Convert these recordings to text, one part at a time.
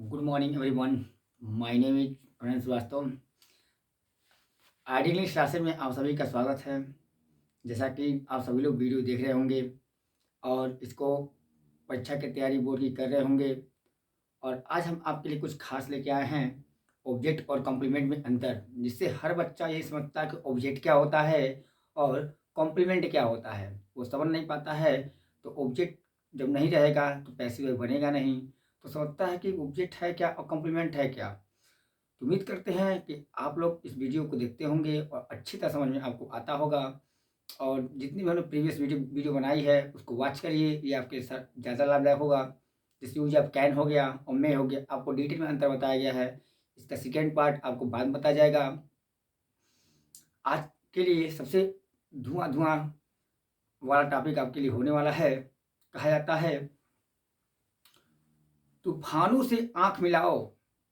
Good morning everyone. My name is Pranay Srivastava. ID English classes में आप सभी का स्वागत है। जैसा कि आप सभी लोग वीडियो देख रहे होंगे और इसको परीक्षा की तैयारी बोर्ड की कर रहे होंगे, और आज हम आपके लिए कुछ खास लेके आए हैं। ऑब्जेक्ट और कॉम्प्लीमेंट में अंतर, जिससे हर बच्चा ये समझता है कि ऑब्जेक्ट क्या होता है और कॉम्प्लीमेंट क्या होता है। वो समझ नहीं पाता है। तो ऑब्जेक्ट जब नहीं रहेगा तो पैसिव बनेगा नहीं, तो समझता है कि ऑब्जेक्ट है क्या और कॉम्प्लीमेंट है क्या। तो उम्मीद करते हैं कि आप लोग इस वीडियो को देखते होंगे और अच्छी तरह समझ में आपको आता होगा। और जितनी भी हमने प्रीवियस वीडियो बनाई है उसको वॉच करिए, ये आपके साथ ज़्यादा लाभदायक होगा। जैसे यूज आप कैन हो गया और मे हो गया, आपको डिटेल में अंतर बताया गया है। इसका सेकेंड पार्ट आपको बाद में बताया जाएगा। आज के लिए सबसे धुआं धुआं वाला टॉपिक आपके लिए होने वाला है। कहा जाता है, तूफानों से आंख मिलाओ,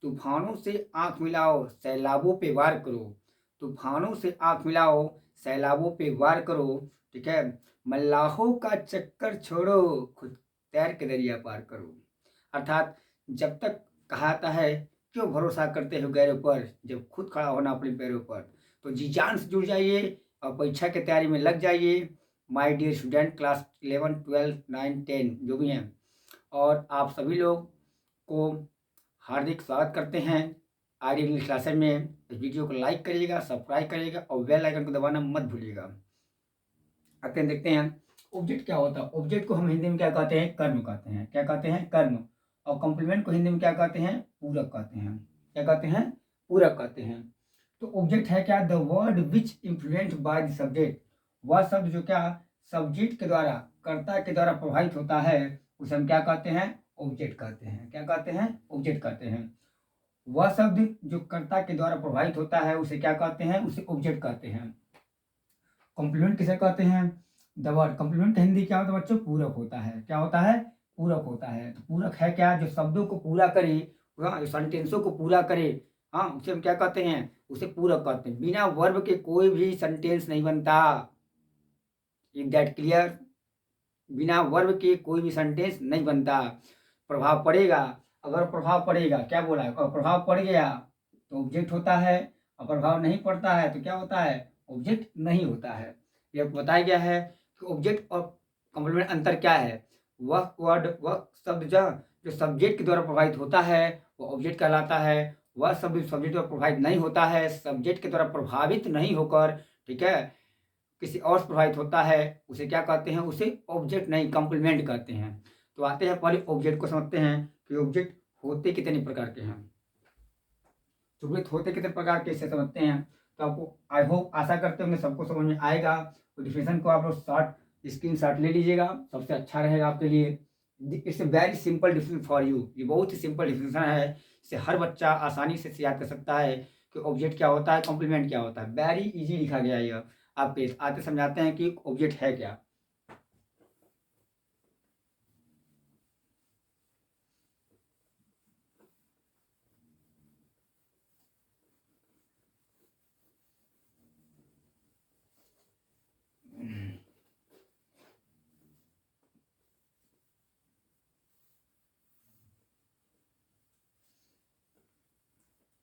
तूफानों से आंख मिलाओ, सैलाबों पे वार करो। तूफानों से आंख मिलाओ, सैलाबों पे वार करो। ठीक है। मल्लाहों का चक्कर छोड़ो, खुद तैर के दरिया पार करो। अर्थात जब तक कहा जाता है, क्यों भरोसा करते हो गैरों पर, जब खुद खड़ा होना अपने पैरों पर। तो जी जान से जुड़ जाइए और परीक्षा की तैयारी में लग जाइए। माय डियर स्टूडेंट, क्लास 11, 12, 9, 10 जो भी हैं, और आप सभी लोग को हार्दिक स्वागत करते हैं आईडी इंग्लिश क्लासेस में। इस वीडियो को लाइक करिएगा, सब्सक्राइब करिएगा और बेल आइकन को दबाना मत भूलिएगा। आते हैं, देखते हैं ऑब्जेक्ट क्या होता है। ऑब्जेक्ट को हम हिंदी में क्या कहते हैं? कर्म कहते हैं। क्या कहते हैं? कर्म। और कॉम्प्लीमेंट को हिंदी में क्या कहते हैं? पूरक कहते हैं। क्या कहते हैं? पूरक कहते हैं। तो ऑब्जेक्ट है क्या? The word which influenced by the subject. वह शब्द जो क्या सब्जेक्ट के द्वारा, कर्ता के द्वारा प्रभावित होता है, उसे हम क्या कहते हैं? ऑब्जेक्ट कहते हैं। क्या कहते हैं? ऑब्जेक्ट कहते हैं। वह शब्द जो कर्ता के द्वारा प्रभावित होता है उसे क्या कहते हैं? उसे ऑब्जेक्ट कहते हैं। कॉम्प्लीमेंट किसे कहते हैं? द वर्ड कॉम्प्लीमेंट हिंदी क्या होता है बच्चों? पूरक होता है। क्या होता है? पूरक होता है। तो पूरक है क्या? जो शब्दों को पूरा करे, हाँ, जो सेंटेंसों को पूरा करे, हाँ, उसे हम क्या कहते हैं? उसे पूरक कहते हैं। बिना वर्ब के कोई भी सेंटेंस नहीं बनता। Is that clear? बिना वर्ब के कोई भी सेंटेंस नहीं बनता। प्रभाव पड़ेगा, अगर प्रभाव पड़ेगा, क्या बोला है? अगर प्रभाव पड़ गया तो ऑब्जेक्ट होता है, और प्रभाव नहीं पड़ता है तो क्या होता है? ऑब्जेक्ट नहीं होता है। यह बताया गया है कि ऑब्जेक्ट और कॉम्प्लीमेंट अंतर क्या है। वह वर्ड, वह शब्द जो सब्जेक्ट के द्वारा प्रभावित होता है वो ऑब्जेक्ट कहलाता है। वह शब्द सब्जेक्ट द्वारा प्रभावित नहीं होता है, सब्जेक्ट के द्वारा प्रभावित नहीं होकर, ठीक है, किसी और से प्रभावित होता है, उसे क्या कहते हैं? उसे ऑब्जेक्ट नहीं, कॉम्प्लीमेंट कहते हैं। तो आते हैं पहले ऑब्जेक्ट को समझते हैं कि ऑब्जेक्ट होते कितने प्रकार के हैं। तो ऑब्जेक्ट होते कितने प्रकार के, इसे समझते हैं। तो आपको आई होप, आशा करते होंगे सबको समझ में आएगा। तो डिफिनेशन को आप लोग शॉर्ट स्क्रीन शॉट ले लीजिएगा, सबसे अच्छा रहेगा आपके लिए। It's a very simple definition for you. ये बहुत ही सिंपल डिफिनेशन है, इसे हर बच्चा आसानी से याद कर सकता है कि ऑब्जेक्ट क्या होता है, कॉम्प्लीमेंट क्या होता है। वेरी इजी लिखा गया है यह। आपके आते समझाते हैं कि ऑब्जेक्ट है क्या।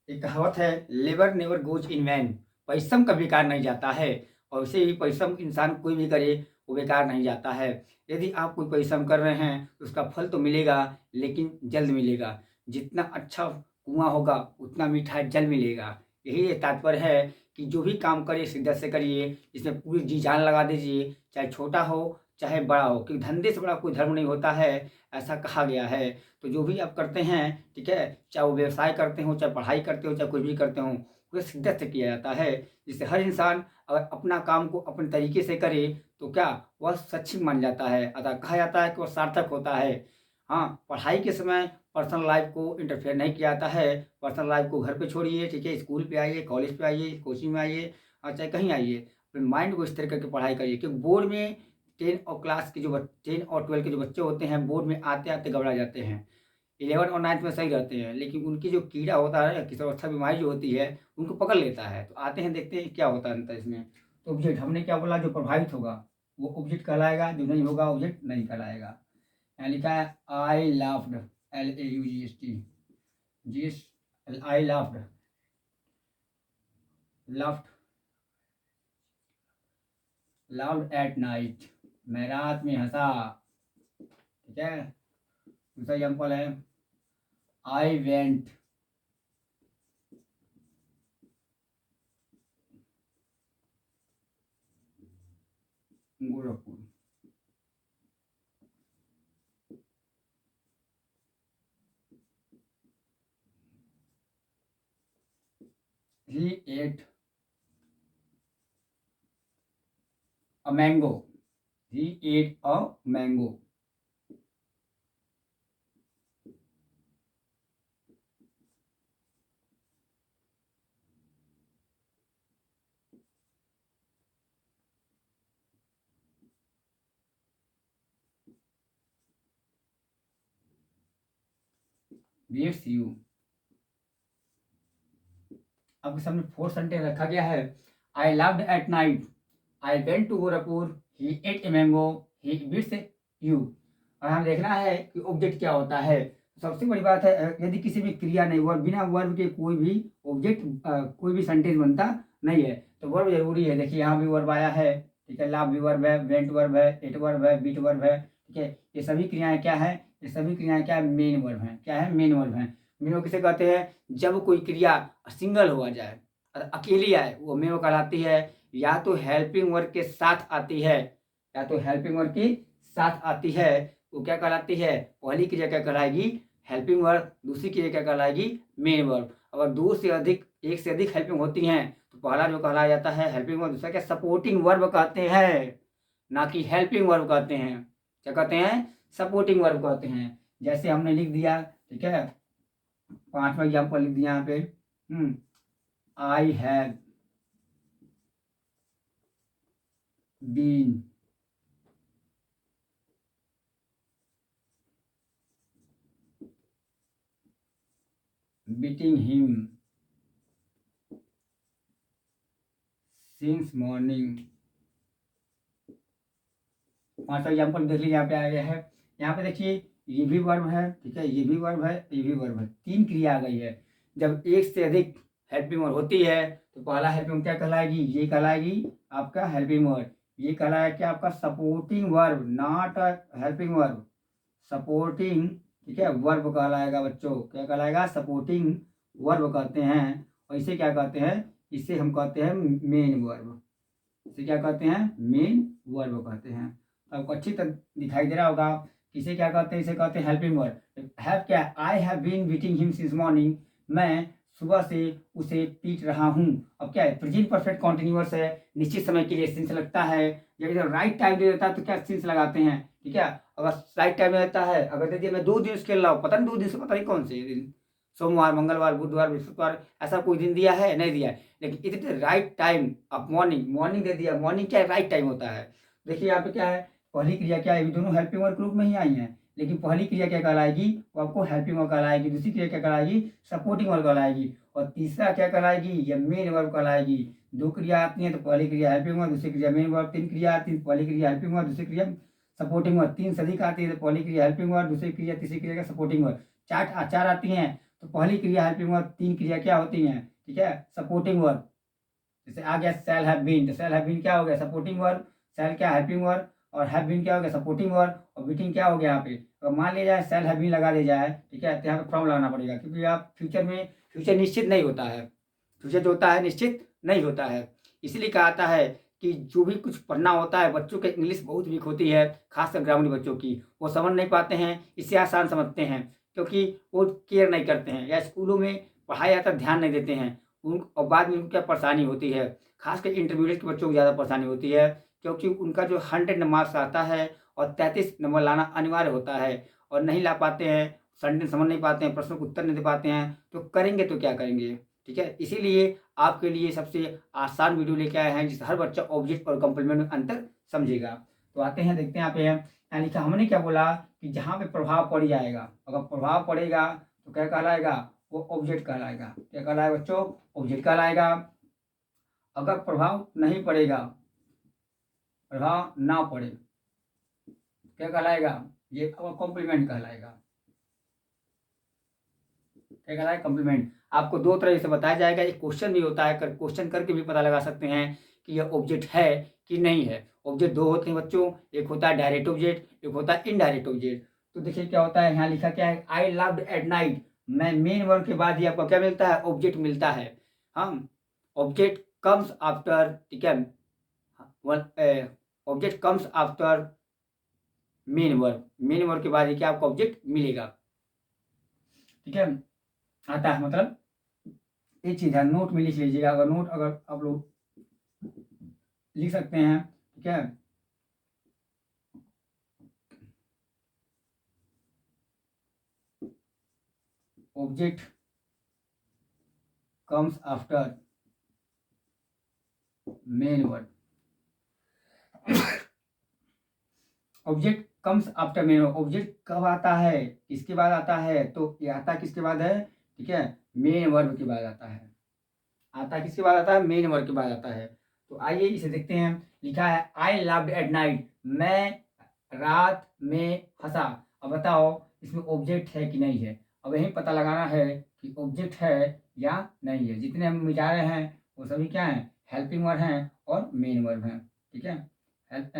एक कहावत है, labour never goes in vain. परिश्रम कभी बेकार नहीं जाता है। और वैसे ही परिश्रम इंसान कोई भी करे वो बेकार नहीं जाता है। यदि आप कोई परिश्रम कर रहे हैं तो उसका फल तो मिलेगा, लेकिन जल्द मिलेगा। जितना अच्छा कुआं होगा उतना मीठा जल मिलेगा। यही तात्पर्य है कि जो भी काम करिए शिद्दत से करिए, इसमें पूरी जी जान लगा दीजिए, चाहे छोटा हो चाहे बड़ा हो, क्योंकि धंधे से बड़ा कोई धर्म नहीं होता है, ऐसा कहा गया है। तो जो भी आप करते हैं, ठीक है, चाहे वो व्यवसाय करते हो, चाहे पढ़ाई करते हो, चाहे कुछ भी करते हो, वो शिद्दत से किया जाता है। जिससे हर इंसान अगर अपना काम को अपने तरीके से करे तो क्या वह सक्षम मान जाता है, अतः कहा जाता है कि वह सार्थक होता है। हाँ, पढ़ाई के समय पर्सनल लाइफ को इंटरफेयर नहीं किया जाता है। पर्सनल लाइफ को घर पे छोड़िए, ठीक है, स्कूल पे आइए, कॉलेज पे आइए, कोचिंग में आइए, और चाहे कहीं आइए, अपने माइंड को इस तरह करके पढ़ाई करिए। क्योंकि बोर्ड में 10 और क्लास के जो 10 और 12 के जो बच्चे होते हैं, बोर्ड में आते आते घबरा जाते हैं। 11 और 9th में सही रहते हैं, लेकिन उनकी जो कीड़ा होता है, किशोरावस्था बीमारी जो होती है, उनको पकड़ लेता है। तो आते हैं, देखते हैं क्या होता है अंतर इसमें। तो ऑब्जेक्ट हमने क्या बोला? जो प्रभावित होगा वो ऑब्जेक्ट कहलाएगा, जो नहीं होगा ऑब्जेक्ट नहीं कहलाएगा। यहाँ लिखा है आई लाफ्ड, LAUGHT। जिस I loved, loved, loved at night, मैं रात में हंसा। ठीक है। दूसरा एग्जाम्पल है I went, Gorakhpur. He ate a mango, he ate a mango. Beats you. आपके सामने फोर्थ सेंटेंस रखा गया है, I loved at night, I went to Gorakhpur, he ate a mango, he beats you. और हमें देखना है कि ऑब्जेक्ट क्या होता है। सबसे बड़ी बात है, यदि किसी भी क्रिया नहीं वर्ब, बिना वर्ब के कोई भी ऑब्जेक्ट कोई भी सेंटेंस बनता नहीं है, तो वर्ब जरूरी है। देखिए यहाँ भी वर्ब आया है। ठीक है, लव भी वर्ब है, वेंट वर्ब है, एट वर्ब है, बीट वर्ब है। ठीक है, ये सभी क्रियाएं क्या है, ये सभी क्रियाएं क्या है, मेन वर्ब है। क्या है, मेन वर्ब है। मेन वर्ब किसे कहते हैं, जब कोई क्रिया सिंगल हुआ जाए, अकेली आए, वो मेन वर्ब कहलाती है। या तो हेल्पिंग वर्ब के साथ आती है, या तो हेल्पिंग वर्ब के साथ आती है, वो क्या कहलाती है, पहली क्रिया क्या कहलाएगी, हेल्पिंग वर्ब। दूसरी क्रिया क्या कहलाएगी, मेन वर्ब। अगर दो से अधिक, एक से अधिक हेल्पिंग होती हैं, तो पहला जो कहलाया जाता है हेल्पिंग वर्ब, दूसरा क्या सपोर्टिंग वर्ब कहते हैं, ना कि हेल्पिंग वर्ब कहते हैं। क्या कहते हैं, सपोर्टिंग वर्ब कहते हैं। जैसे हमने लिख दिया, ठीक है, पांचवा एग्जाम्पल लिख दिया यहाँ पे, I have been beating him since morning। पांचवा एग्जाम्पल देख लीजिए, यहाँ पे आ गया है। यहाँ पे देखिए, ये भी वर्ब है, ठीक है, ये भी वर्ब है, ये भी वर्ब है, तीन क्रिया आ गई है। जब एक से अधिक हेल्पिंग वर्ब होती है, तो पहला हेल्पिंग क्या कहलाएगी, ये कहलाएगी आपका हेल्पिंग वर्ब। ये कहलाएगा क्या, आपका supporting verb, not helping verb, supporting. ठीक है, वर्ब कहलाएगा बच्चों, क्या कहलाएगा, सपोर्टिंग वर्ब कहते हैं। और इसे क्या कहते हैं, इसे हम कहते हैं मेन वर्ब। इसे क्या कहते हैं, मेन वर्ब कहते हैं। आपको अच्छी तरह दिखाई दे रहा होगा। इसे क्या कहते हैं, इसे कहते हैं हेल्पिंग वर्ब। हैव क्या, I have been beating him since morning, मैं सुबह से उसे पीट रहा हूँ। अब क्या है, प्रेजेंट परफेक्ट कॉन्टिन्यूअस है, निश्चित समय के लिए सिंस लगता है। जब इधर राइट टाइम दे देता है तो क्या सिंस लगाते हैं। ठीक है, अगर राइट टाइम में रहता है, अगर दे दिया मैं 2 दिन से खेल रहा हूँ, पता नहीं 2 दिन से, पता नहीं कौन से दिन, सोमवार, मंगलवार, बुधवार, बृहस्पतिवार, ऐसा कोई दिन दिया है, नहीं दिया है। लेकिन इतने right time of morning, morning दे दिया, मॉर्निंग क्या है, राइट टाइम होता है। देखिए यहाँ पे क्या है, पहली क्रिया क्या है, ये दोनों हेल्पिंग वर्ब ग्रुप में ही आई हैं, लेकिन पहली क्रिया क्या कहलाएगी, वो आपको हेल्पिंग वर्ब कहलाएगी। दूसरी क्रिया क्या कहलाएगी, सपोर्टिंग वर्ब कहलाएगी। और तीसरा क्या कहलाएगी, ये मेन वर्ब कहलाएगी। दो क्रिया आती हैं, तो पहली क्रिया हेल्पिंग वर्ब, दूसरी क्रिया मेन वर्ब। तीन क्रिया आती है, पहली क्रिया हेल्पिंग वर्ब, दूसरी क्रिया सपोर्टिंग वर्ब। तीन से अधिक आती है, तो पहली क्रिया हेल्पिंग वर्ब, दूसरी क्रिया, तीसरी क्रिया का सपोर्टिंग वर्ब। चार आती हैं, तो पहली क्रिया हेल्पिंग वर्ब, तीन क्रिया क्या होती हैं, ठीक है, सपोर्टिंग वर्ब। जैसे आ गया सेल हैव बीन, तो सेल हैव बीन क्या हो गया, सपोर्टिंग वर्ब। सेल क्या, हेल्पिंग वर्ब, और हैव बीन क्या हो गया, सपोर्टिंग वर्ब। और बीटिंग क्या हो गया यहाँ पे, अगर मान लिया जाए सेल हैव बीन लगा दिया जाए, ठीक है, तो यहाँ पे फ्रॉम लगाना पड़ेगा, क्योंकि आप फ्यूचर में, फ्यूचर निश्चित नहीं होता है, फ्यूचर जो होता है निश्चित नहीं होता है। इसलिए कहा आता है कि जो भी कुछ पढ़ना होता है, बच्चों की इंग्लिश बहुत वीक होती है, खासकर ग्रामीण बच्चों की, वो समझ नहीं पाते हैं, इससे आसान समझते हैं, क्योंकि वो केयर नहीं करते हैं, या स्कूलों में पढ़ाई आता ध्यान नहीं देते हैं। और बाद में उनको क्या परेशानी होती है, खासकर इंटरमीडिएट के बच्चों को ज़्यादा परेशानी होती है, क्योंकि उनका जो 100 मार्क्स आता है और 33 नंबर लाना अनिवार्य होता है, और नहीं ला पाते हैं, सेंटेंस समझ नहीं पाते हैं, प्रश्नों को उत्तर नहीं दे पाते हैं, तो करेंगे तो क्या करेंगे। ठीक है, इसीलिए आपके लिए सबसे आसान वीडियो लेके आए हैं, जिससे हर बच्चा ऑब्जेक्ट और कंप्लीमेंट में अंतर समझेगा। तो आते हैं, देखते हैं यहाँ पे, यहाँ लिखा, हमने क्या बोला कि जहाँ पे प्रभाव पड़ जाएगा, अगर प्रभाव पड़ेगा तो क्या कहलाएगा, वो ऑब्जेक्ट कहलाएगा। क्या कहलाएगा बच्चों, ऑब्जेक्ट कहलाएगा। अगर प्रभाव नहीं पड़ेगा, प्रभाव ना पड़े, क्या कहलाएगा, ये कॉम्प्लीमेंट कहलाएगा। क्या कहलाता है, कॉम्प्लीमेंट। आपको दो तरह से बताया जाएगा, एक क्वेश्चन भी होता है, क्वेश्चन करके भी पता लगा सकते हैं कि यह ऑब्जेक्ट है कि नहीं है। ऑब्जेक्ट दो होते हैं बच्चों, एक होता है डायरेक्ट ऑब्जेक्ट, एक होता है इनडायरेक्ट ऑब्जेक्ट। तो देखिए क्या होता है, यहाँ लिखा क्या है, आई लव्ड एट नाइट। मैं मेन वर्ब के बाद ही आपको क्या मिलता है, ऑब्जेक्ट मिलता है। हम ऑब्जेक्ट कम्स आफ्टर, ठीक है, object comes after main verb. Main verb के बाद ही क्या आपको ऑब्जेक्ट मिलेगा, ठीक है, आता है। मतलब एक चीज है, नोट में लिख लीजिएगा, अगर नोट अगर आप लोग लिख सकते हैं, ठीक है। Object comes after main verb. Object comes after main verb, object कब आता है, किसके बाद आता है, तो ये आता किसके बाद है, ठीक है, मेन वर्ब के बाद आता है। आता किसके बाद आता है, मेन वर्ब के बाद आता है। तो आइए इसे देखते हैं। लिखा है आई लव्ड एट नाइट, मैं रात में हंसा। अब बताओ इसमें ऑब्जेक्ट है कि नहीं है। अब यही पता लगाना है कि ऑब्जेक्ट है या नहीं है। जितने हम मिटा रहे हैं वो सभी क्या है, हेल्पिंग वर्ब हैं और मेन वर्ब हैं, ठीक है।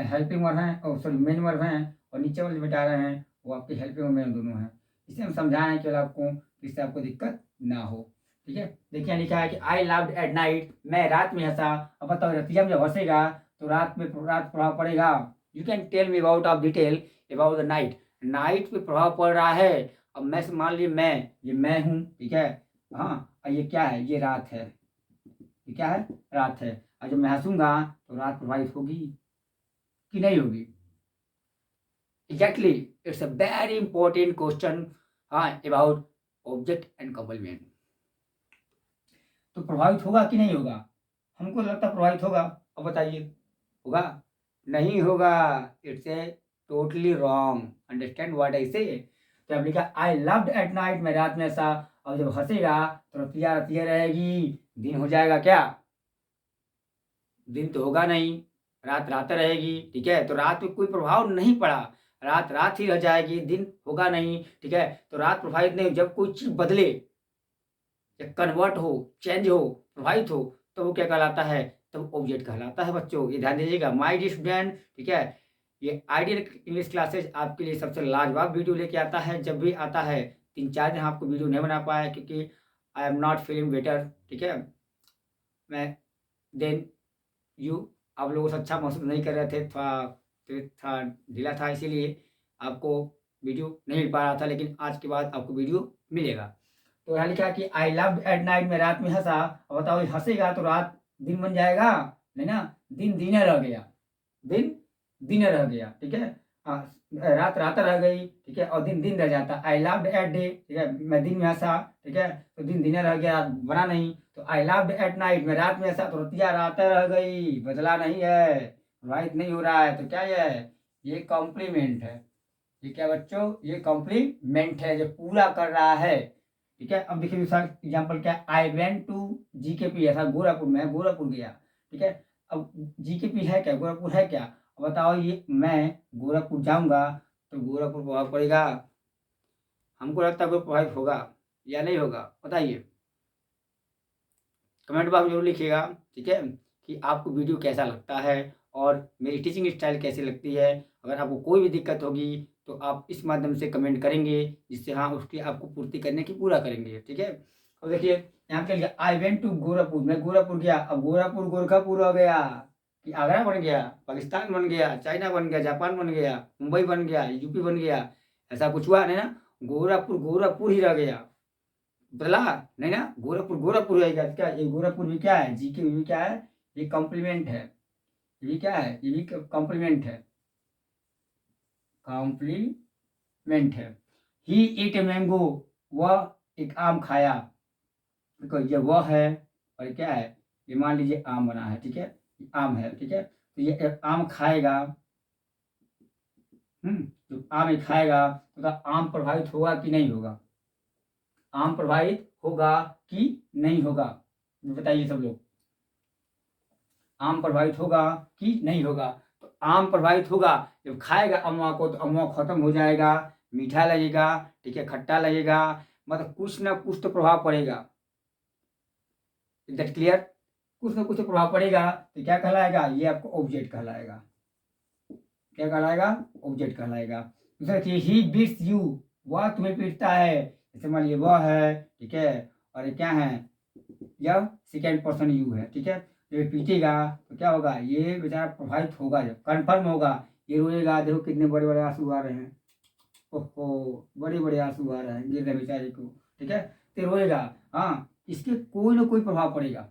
हेल्पिंग वर्ब हैं और सॉरी मेन वर्ब हैं, और नीचे वाले मिटा रहे हैं वो आपके हेल्पिंग और मेन दोनों हैं। इसे हम समझाएं केवल आपको, जिससे आपको दिक्कत ना हो, ठीक है। देखिए लिखा है कि आई लव्ड एट नाइट, मैं रात में हंसा। अब बताओ रतिया में जब हंसेगा तो रात में रात प्रभाव पड़ेगा। You can tell me about of detail about the night. Night पे प्रभाव पड़ रहा है। अब मैं से मान लीजिए मैं, ये मैं हूँ, ठीक है, हाँ, और ये क्या है, ये रात है, ये क्या है, रात है। और जब मैं हंसूंगा तो रात प्रभावित होगी कि नहीं होगी। Exactly, it's a very important question, हाँ, अबाउट ऑब्जेक्ट एंड कॉम्प्लीमेंट। तो प्रभावित होगा कि नहीं होगा, हमको लगता है प्रभावित होगा। अब बताइए होगा, नहीं होगा, it's a totally wrong. Understand what I से। तो अब लिखा आई लव्ड एट नाइट, मैं रात में ऐसा। और जब हंसेगा तो रतिया रतिया रहेगी, दिन हो जाएगा क्या, दिन तो होगा नहीं, रात रात रहेगी, ठीक है। तो रात में कोई प्रभाव नहीं पड़ा, रात रात ही रह जाएगी, दिन होगा नहीं, ठीक है। तो रात प्रभावित नहीं, जब कोई चीज बदले या कन्वर्ट हो, चेंज हो, प्रभावित हो, तो वो क्या कहलाता है, तब ऑब्जेक्ट कहलाता है बच्चों। ये ध्यान दीजिएगा माय डियर स्टूडेंट, ठीक है। ये आइडियल इंग्लिश क्लासेज आपके लिए सबसे लाजवाब वीडियो लेके आता है। जब भी आता है 3-4 दिन आपको वीडियो नहीं बना पाया क्योंकि I am not feeling better, ठीक है। मैं देन यू आप लोगों से अच्छा महसूस नहीं कर रहे थे, थोड़ा पेट था ढीला था, इसीलिए आपको वीडियो नहीं मिल पा रहा था, लेकिन आज के बाद आपको वीडियो मिलेगा। तो यहाँ लिखा कि आई लव एट नाइट, में रात में हंसा। अब बताओ ये हंसेगा तो रात दिन बन जाएगा, नहीं ना, दिन दिने रह गया, दिन दिने रह गया, ठीक है। हाँ, रात रात रह गई, ठीक है, और दिन दिन रह जाता। आई लव्ड एट डे, ठीक है, मैं दिन में हंसा, ठीक है, तो दिन दिने रह गया, बना नहीं। तो आई लव्ड एट नाइट, में रात में हंसा, तो रतिया रात रह गई, बदला नहीं है, प्रभावित नहीं हो रहा है। तो क्या ये है, ये कॉम्प्लीमेंट है। ये क्या बच्चों, ये कॉम्प्लीमेंट है जो पूरा कर रहा है, ठीक है। अब देखिए दूसरा एग्जाम्पल क्या, आई वेंट टू जीकेपी, ऐसा गोरखपुर में, गोरखपुर गया, ठीक है। अब जीकेपी है क्या, गोरखपुर है क्या। अब बताओ ये मैं गोरखपुर जाऊंगा तो गोरखपुर प्रभाव पड़ेगा, हमको लगता है कोई प्रभावित होगा या नहीं होगा, बताइए कमेंट बॉक्स में जरूर लिखिएगा, ठीक है, कि आपको वीडियो कैसा लगता है और मेरी टीचिंग स्टाइल कैसी लगती है। अगर आपको कोई भी दिक्कत होगी तो आप इस माध्यम से कमेंट करेंगे, जिससे हाँ उसकी आपको पूर्ति करने की पूरा करेंगे, ठीक है। अब देखिए यहाँ पे लिखा आई वेंट टू गोरखपुर, मैं गोरखपुर गया। अब गोरखपुर गोरखापुर हो गया कि आगरा बन गया, पाकिस्तान बन गया, चाइना बन गया, जापान बन गया, मुंबई बन गया, यूपी बन गया, ऐसा कुछ हुआ नहीं ना। गोरखपुर गोरखपुर ही रह गया, बदला नहीं ना, गोरखपुर गोरखपुर रहेगा। क्या ये गोरखपुर भी क्या है, जी के भी क्या है, ये कॉम्प्लीमेंट है। ये भी क्या है, ये भी कॉम्प्लीमेंट है, कॉम्प्लीमेंट है। ही ईट ए मैंगो, वह एक आम खाया। देखो ये वह है और क्या है, ये मान लीजिए आम बना है, ठीक है, ये आम है, ठीक है। तो ये एक आम खाएगा, तो आम ये खाएगा तो आम प्रभावित होगा कि नहीं होगा, आम प्रभावित होगा कि नहीं होगा, बताइए सब लोग, आम प्रभावित होगा कि नहीं होगा। तो आम प्रभावित होगा, जब खाएगा अमवा को तो अमवा खत्म हो जाएगा, मीठा लगेगा, ठीक है, खट्टा लगेगा, मतलब कुछ ना कुछ तो प्रभाव पड़ेगा। Is that clear? कुछ ना कुछ तो प्रभाव पड़ेगा, तो क्या कहलाएगा? ये आपको ऑब्जेक्ट कहलाएगा। क्या कहलाएगा? ऑब्जेक्ट कहलाएगा। दूसरा देखिए, ही बीट्स यू, वह तुम्हें पीटता है। जैसे मान लीजिए वह है, ठीक है, और ये क्या है? यह सेकेंड पर्सन यू है, ठीक है। जब ये पीटेगा तो क्या होगा? ये बेचारा प्रभावित होगा, जब कन्फर्म होगा। ये रोएगा, देखो कितने बड़े बड़े आंसू आ रहे हैं, ओहो बड़े बड़े आंसू आ रहे हैं, गिर रहे बेचारे को, ठीक है। तो रोएगा, हाँ, इसके कोई ना कोई प्रभाव पड़ेगा।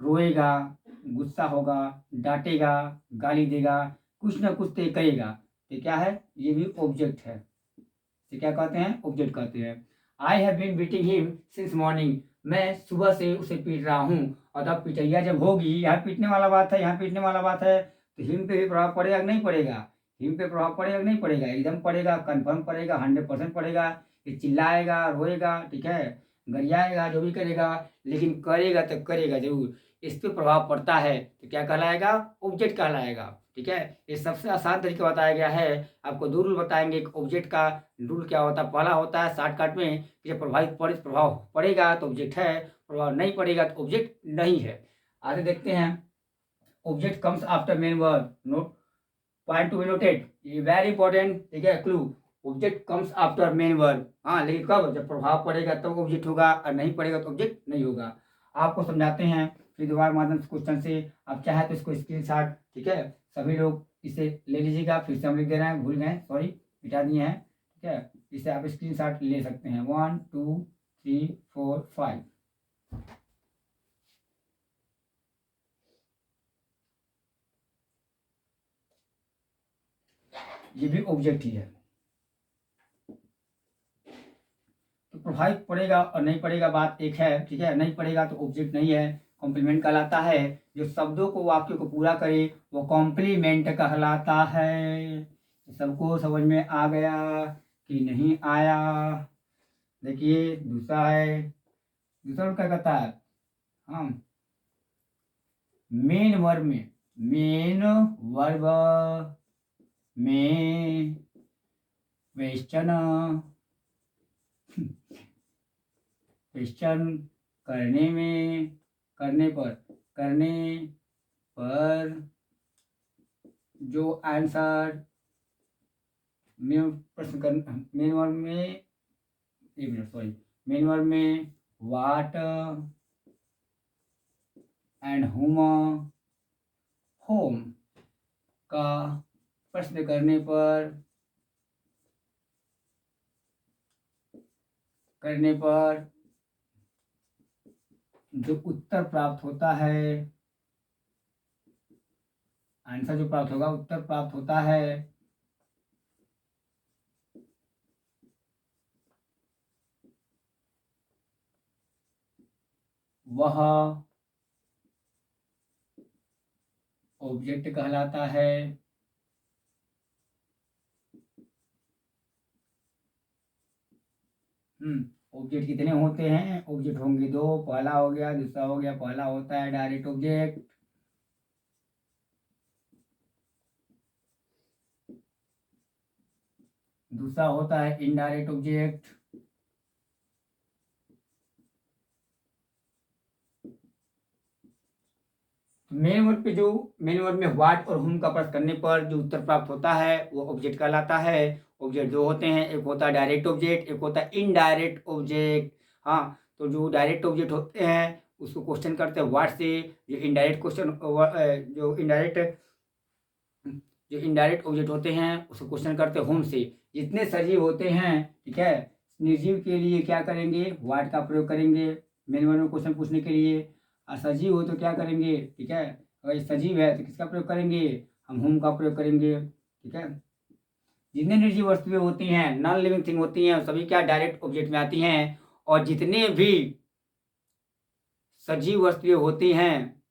रोएगा, गुस्सा होगा, डांटेगा, गाली देगा, कुछ ना कुछ तो करेगा। तो क्या है? ये भी ऑब्जेक्ट है। तो क्या कहते हैं? ऑब्जेक्ट कहते हैं। I have been beating him since morning, मैं सुबह से उसे पीट रहा हूँ। और तब पिटैया जब होगी, यहाँ पीटने वाला बात है, यहाँ पीटने वाला बात है, तो हिम पे भी प्रभाव पड़ेगा कि नहीं पड़ेगा? हिम पे प्रभाव पड़ेगा कि नहीं पड़ेगा? एकदम पड़ेगा, कन्फर्म पड़ेगा, 100% पड़ेगा। ये चिल्लाएगा, रोएगा, ठीक है, गरियाएगा, जो भी करेगा, लेकिन करेगा तो करेगा जरूर। इस पे प्रभाव पड़ता है, तो क्या कहलाएगा? ऑब्जेक्ट कहलाएगा, ठीक है। ये सबसे आसान तरीका बताया गया है। आपको दो रूल बताएंगे। एक ऑब्जेक्ट का रूल क्या होता है? पहला होता है शॉर्टकट में कि जब प्रभाव पड़ेगा तो ऑब्जेक्ट है, प्रभाव नहीं पड़ेगा तो ऑब्जेक्ट नहीं है। आगे देखते हैं। Object comes after main verb, note point to be noted, ये वेरी इंपॉर्टेंट, ठीक है, clue. Object comes after main verb, हाँ, लेकिन कब? जब प्रभाव पड़ेगा तब ऑब्जेक्ट होगा, और नहीं पड़ेगा तो ऑब्जेक्ट नहीं होगा। आपको समझाते हैं फिर दोबारा माध्यम से क्वेश्चन से। आप चाहे तो इसको स्क्रीनशॉट, ठीक है, सभी लोग इसे ले लीजिएगा। फिर से हम लिख दे रहे हैं, भूल गए, सॉरी, मिटा दिए हैं, ठीक है। इसे आप स्क्रीनशॉट ले सकते हैं। 1 2 3 4 5। ये भी ऑब्जेक्ट ही है। तो प्रभावित पड़ेगा और नहीं पड़ेगा बात एक है, ठीक है। नहीं पड़ेगा तो ऑब्जेक्ट नहीं है, कॉम्प्लीमेंट कहलाता है। जो शब्दों को, वाक्यों को पूरा करे वो कॉम्प्लीमेंट कहलाता है। सबको समझ में आ गया कि नहीं आया? देखिए दूसरा है, दूसरा क्या कहता है? हाँ, मेन वर्ब में, मेन वर्ब में क्वेश्चन, क्वेश्चन करने में, करने पर जो आंसर में प्रश्न कर, मेन वर्ब में, एक मिनट सॉरी, मेन वर्ब में व्हाट एंड हुम, होम का प्रश्न करने पर जो उत्तर प्राप्त होता है, आंसर जो प्राप्त होगा, उत्तर प्राप्त होता है, वह ऑब्जेक्ट कहलाता है। ऑब्जेक्ट कितने होते हैं? ऑब्जेक्ट होंगे दो। पहला हो गया, दूसरा हो गया। पहला होता है डायरेक्ट ऑब्जेक्ट, दूसरा होता है इनडायरेक्ट ऑब्जेक्ट। मेन वर्ड में व्हाट और हुम का प्रश्न करने पर जो उत्तर प्राप्त होता है वो ऑब्जेक्ट कहलाता है। ऑब्जेक्ट दो होते हैं, एक होता है डायरेक्ट ऑब्जेक्ट, एक होता है इनडायरेक्ट ऑब्जेक्ट। हाँ, तो जो डायरेक्ट ऑब्जेक्ट होते हैं उसको क्वेश्चन करते हैं व्हाट से। जो इनडायरेक्ट क्वेश्चन, जो इनडायरेक्ट ऑब्जेक्ट होते हैं उसको क्वेश्चन करते हैं होम से। जितने सजीव होते हैं, ठीक है, निर्जीव के लिए क्या करेंगे? व्हाट का प्रयोग करेंगे मेन वर्ड में क्वेश्चन पूछने के लिए। और सजीव हो तो क्या करेंगे? ठीक है, अगर ये सजीव है तो किसका प्रयोग करेंगे? हम होम का प्रयोग करेंगे, ठीक है। जितने निर्जीव वस्तुएं होती हैं, नॉन लिविंग थिंग होती हैं, सभी क्या डायरेक्ट ऑब्जेक्ट में आती हैं। और जितने भी सजीव वस्तुएं होती हैं,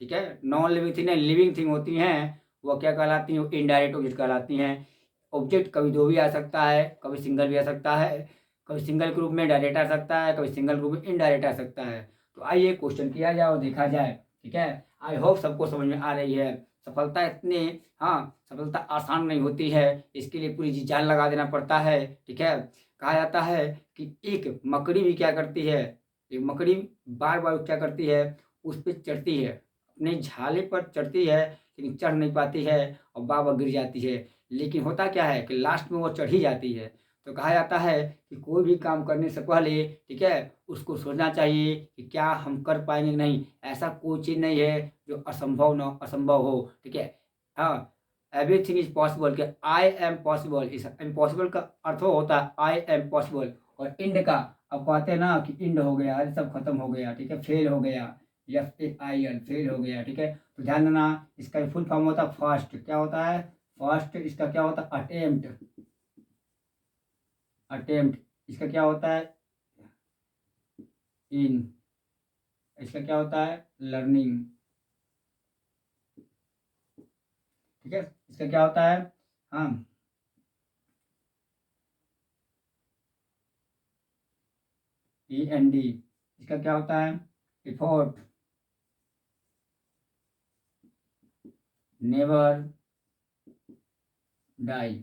ठीक है, नॉन लिविंग थिंग नहीं, लिविंग थिंग होती हैं, वो क्या कहलाती हैं? इनडायरेक्ट ऑब्जेक्ट कहलाती हैं। ऑब्जेक्ट कभी दो भी आ सकता है, कभी सिंगल भी आ सकता है। कभी सिंगल के रूप में डायरेक्ट आ सकता है, कभी सिंगल रूप में इनडायरेक्ट आ सकता है। तो आइए क्वेश्चन किया जाए और देखा जाए, ठीक है। आई होप सबको समझ में आ रही है। सफलता इतने, हाँ, सफलता आसान नहीं होती है, इसके लिए पूरी जी जान लगा देना पड़ता है, ठीक है। कहा जाता है कि एक मकड़ी भी क्या करती है, एक मकड़ी बार बार क्या करती है, उस पर चढ़ती है, अपने झाले पर चढ़ती है, लेकिन चढ़ नहीं पाती है और बार बार गिर जाती है। लेकिन होता क्या है कि लास्ट में वो चढ़ ही जाती है। तो कहा जाता है कि कोई भी काम करने से पहले, ठीक है, उसको सोचना चाहिए कि क्या हम कर पाएंगे कि नहीं। ऐसा कोई चीज़ नहीं है जो असंभव हो, ठीक है। हाँ, एवरीथिंग इज पॉसिबल, कि आई एम पॉसिबल। इस इम्पॉसिबल का अर्थ होता है आई एम पॉसिबल। और इंड का, अब कहते हैं ना कि इंड हो गया, अरे सब खत्म हो गया, ठीक है, फेल हो गया, FAIL, फेल हो गया, ठीक है। तो ध्यान देना, इसका फुल फॉर्म होता है फर्स्ट, क्या होता है फर्स्ट, इसका क्या होता है अटेम्प्ट, अटेम्प्ट, इसका क्या होता है इन, इसका क्या होता है लर्निंग, ठीक है। इसका क्या होता है, हाँ, END, इसका क्या होता है एफोर्ट, नेवर डाई,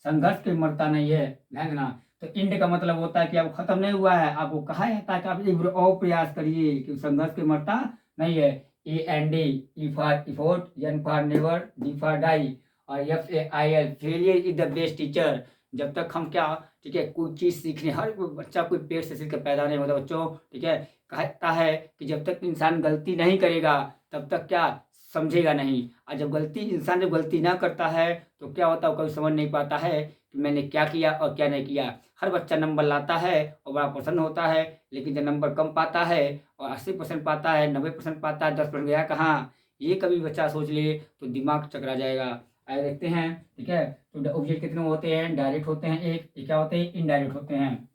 संघर्ष की मरता नहीं है, ध्यान देना। तो इंड का मतलब होता है कि अब खत्म नहीं हुआ है, आपको कहा जाता है कि आप एक बार और प्रयास करिए, कि संघर्ष की मरता नहीं है। END, E for effort, N for never, D for die, और FAIL, failure is the best teacher. जब तक हम क्या, ठीक है, कोई चीज़ सीखने, हर कोई बच्चा कोई पेट से सीख कर पैदा नहीं होता बच्चों, ठीक है। कहता है कि जब तक इंसान गलती नहीं करेगा तब तक क्या समझेगा नहीं। और जब इंसान जब गलती ना करता है तो क्या होता है, वो कभी समझ नहीं पाता है कि मैंने क्या किया और क्या नहीं किया। हर बच्चा नंबर लाता है और बड़ा प्रसन्न होता है, लेकिन जब नंबर कम पाता है और 80% पाता है, 90% पाता है, 10% गया कहाँ, ये कभी बच्चा सोच ले तो दिमाग चकरा जाएगा। आगे देखते हैं, ठीक है। तो ऑब्जेक्ट कितने होते हैं, डायरेक्ट होते हैं एक, ये क्या होते हैं इनडायरेक्ट होते हैं।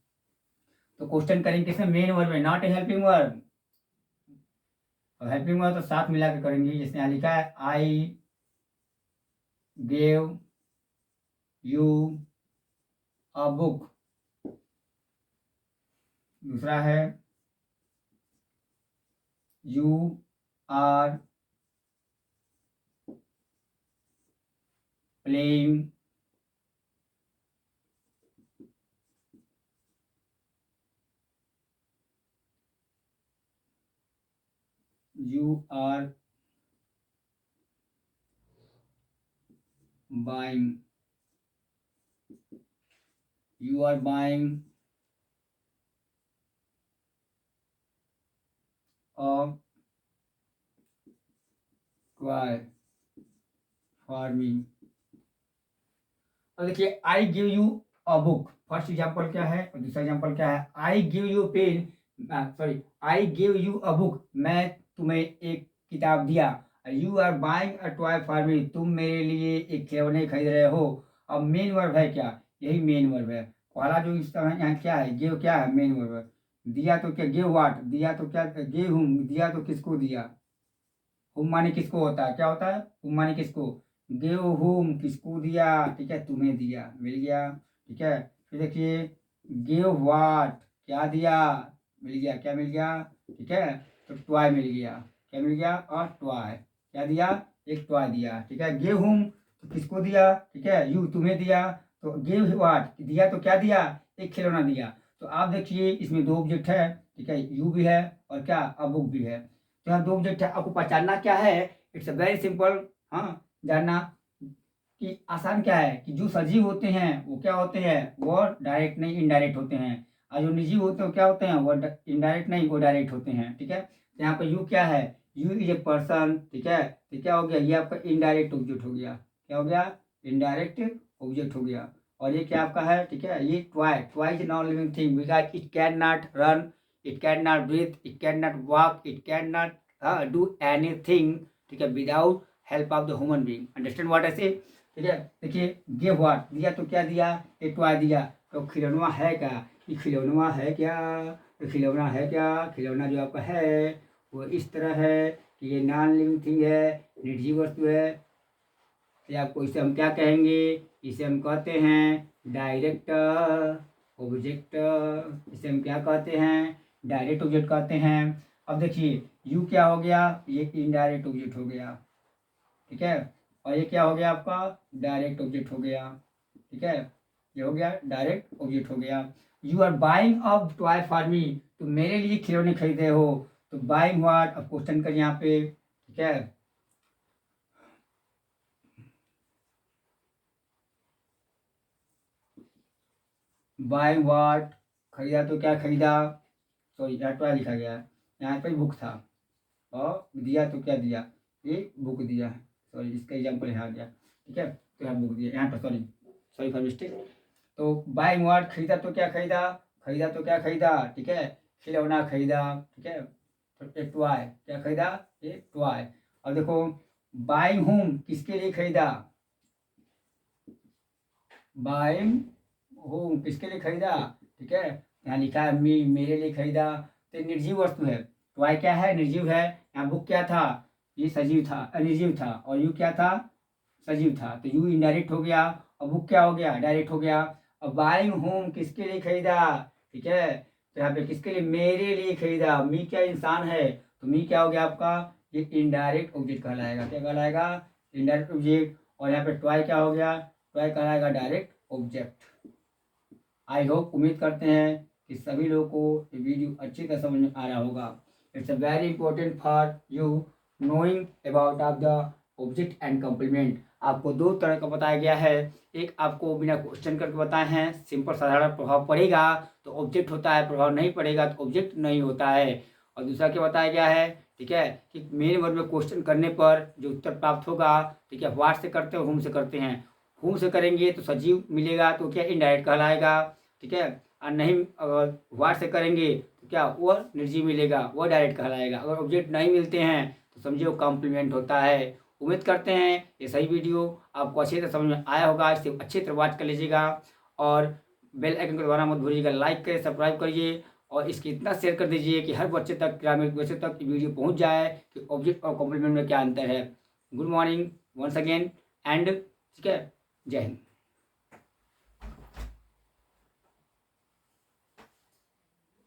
तो क्वेश्चन करेंगे किसमें, मेन वर्ब में, नॉट ए हेल्पिंग वर्ब। और हेल्पिंग वर्ब तो साथ मिला के करेंगे, जिसने यहाँ लिखा है I gave you a book. दूसरा है you are playing you are buying, you are buying a toy for me. अब देखिए I give you a book, first example क्या है और दूसरा एग्जांपल क्या है। I give you pen, sorry, I give you a book, मैं तुम्हें एक किताब दिया। You are buying a toy for me, तुम मेरे लिए एक खिलौने खरीद रहे हो। अब मेन वर्ब है क्या, यही मेन वर्ब है। पहला जो इसका है यहाँ क्या है, गिव क्या है मेन वर्ब है। दिया तो क्या, गिव व्हाट, दिया तो क्या, गिव हुम, दिया तो किसको दिया, हुम माने किसको होता है, क्या होता है हुम माने किसको, गिव हुम किसको दिया, ठीक है, तुम्हें दिया, मिल गया, ठीक है। फिर देखिए गिव व्हाट, क्या दिया, मिल गया, क्या मिल गया, ठीक है। तो टॉय मिल गया, क्या मिल गया, और टॉय क्या दिया, एक टॉय दिया, ठीक है। गिव हुम तो किसको दिया, ठीक है, यू तुम्हें दिया। तो गिव व्हाट दिया तो क्या दिया, एक खिलौना दिया। तो आप देखिए इसमें दो ऑब्जेक्ट है, ठीक है, यू भी है और क्या अ बुक भी है। तो यहाँ दो ऑब्जेक्ट है, आपको पहचानना क्या है, इट्स अ वेरी सिंपल, हाँ, जानना कि आसान क्या है कि जो सजीव होते हैं वो क्या होते हैं, वो डायरेक्ट नहीं इनडायरेक्ट होते हैं। और जो निजी होते हैं वो क्या होते हैं, वो इनडायरेक्ट नहीं वो डायरेक्ट होते हैं, ठीक है। तो यहाँ पे यू क्या है, यू इज ए पर्सन, ठीक है। तो क्या हो गया, ये आपका इनडायरेक्ट ऑब्जेक्ट हो गया, क्या हो गया, इनडायरेक्ट ऑब्जेक्ट हो गया। और ये क्या आपका है, ठीक है, ये toy, toy is non living thing, because it can not run, it can not breathe, it can not walk, it can not do anything, ठीक है, without help of the human being. Understand what I say, ठीक है। देखिए give what दिया तो क्या दिया, एक टॉय दिया। तो खिलौना है क्या, ये खिलौना है क्या, तो खिलौना है क्या, खिलौना जो आपका है वो इस तरह है कि ये नॉन लिविंग थिंग है, निर्जीव वस्तु है। तो आपको इसे हम क्या कहेंगे, इसे हम कहते हैं डायरेक्ट ऑब्जेक्ट, इसे हम क्या कहते हैं, डायरेक्ट ऑब्जेक्ट कहते हैं। अब देखिए यू क्या हो गया, ये इनडायरेक्ट ऑब्जेक्ट हो गया, ठीक है। और ये क्या हो गया आपका, डायरेक्ट ऑब्जेक्ट हो गया, ठीक है, ये हो गया डायरेक्ट ऑब्जेक्ट हो गया। You are buying a toy for me, तुम मेरे लिए खिलौने खरीदे हो। तो बाइंग व्हाट, अब क्वेश्चन कर यहाँ पे, ठीक है। बाइंग व्हाट, खरीदा तो क्या खरीदा, सॉरी यहाँ टॉय लिखा गया है, यहाँ पे बुक था, और दिया तो क्या दिया, ये बुक दिया है, सॉरी इसका एग्जाम्पल यहाँ गया, ठीक है। तो यहाँ बुक दिया, यहाँ पर सॉरी सॉरी फॉर मिस्टेक। तो बाइंग व्हाट, खरीदा तो क्या खरीदा, खरीदा तो क्या खरीदा, ठीक है, खिलौना खरीदा, ठीक है। तो एक टॉय, क्या खरीदा, एक टॉय। और देखो बाइंग होम, किसके लिए खरीदा, बाइंग होम किसके लिए खरीदा, ठीक है। यहाँ लिखा है मी, मेरे लिए खरीदा, तो ये निर्जीव वस्तु है। टॉय क्या है, निर्जीव है। यहाँ बुक क्या था, ये सजीव था, निर्जीव था, और यू क्या था, सजीव था। तो यू इनडायरेक्ट हो गया, और बुक क्या हो गया, डायरेक्ट हो गया। और बाइंग होम किसके लिए खरीदा, ठीक है। तो यहाँ पे किसके लिए, मेरे लिए खरीदा। मी क्या इंसान है, तो मी क्या हो गया आपका, ये इनडायरेक्ट ऑब्जेक्ट कहलाएगा, क्या कहलाएगा, इनडायरेक्ट ऑब्जेक्ट। और यहाँ पे टॉय क्या हो गया, टॉय कहलाएगा डायरेक्ट ऑब्जेक्ट। आई होप, उम्मीद करते हैं कि सभी लोगों को ये वीडियो अच्छी तरह समझ में आ रहा होगा। It's a very important for you knowing about of the object and complement. आपको दो तरह का बताया गया है, एक आपको बिना क्वेश्चन करके बताए हैं, सिंपल साधारण प्रभाव पड़ेगा तो ऑब्जेक्ट होता है, प्रभाव नहीं पड़ेगा तो ऑब्जेक्ट नहीं होता है। और दूसरा क्या बताया गया है, ठीक है, कि मेन वर्ड में क्वेश्चन करने पर जो उत्तर प्राप्त होगा, ठीक है, व्हाट से करते हैं, होम से करते हैं। होम से करेंगे तो सजीव मिलेगा, तो क्या इनडायरेक्ट कहलाएगा, ठीक है। और नहीं, अगर व्हाट से करेंगे तो क्या वो निर्जीव मिलेगा, वो डायरेक्ट कहलाएगा। अगर ऑब्जेक्ट नहीं मिलते हैं तो समझिए वो कॉम्प्लीमेंट होता है। उम्मीद करते हैं ये सही वीडियो आपको अच्छी तरह समझ में आया होगा, इसे अच्छी तरह वॉच कर लीजिएगा, और बेल आइकन को दबाना मत भूलिएगा। लाइक करें, सब्सक्राइब करिए, और इसकी इतना शेयर कर दीजिए कि हर बच्चे तक, ग्रामीण बच्चे तक वीडियो पहुंच जाए कि ऑब्जेक्ट और कॉम्प्लीमेंट में क्या अंतर है। Good morning once again and, ठीक है, जय हिंद।